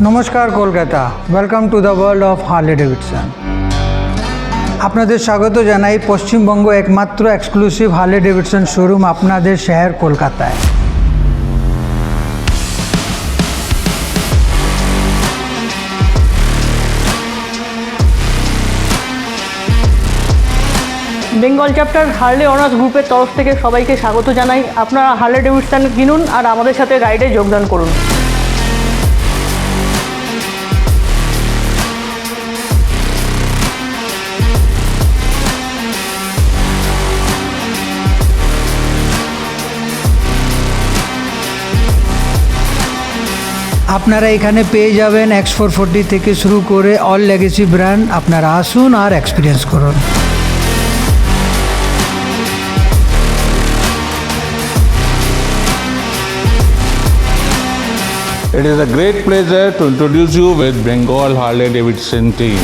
নমস্কার Kolkata, welcome to the world of Harley Davidson. আপনাদের স্বাগত জানাই পশ্চিমবঙ্গ একমাত্র এক্সক্লুসিভ হার্লে ডেভিডসন শোরুম আপনাদের শহর কলকাতায়। বেঙ্গল চ্যাপ্টার হার্লে অনার্স গ্রুপের তরফ থেকে সবাইকে স্বাগত জানাই। আপনারা হার্লে ডেভিডসন কিনুন আর আমাদের সাথে রাইডে যোগদান করুন। আপনারা এখানে পেয়ে যাবেন X440 থেকে শুরু করে অল লেগেসি ব্র্যান্ড। আপনারা আসুন আর এক্সপিরিয়েন্স করুন। It is a great pleasure to introduce you with Bengal Harley Davidson team.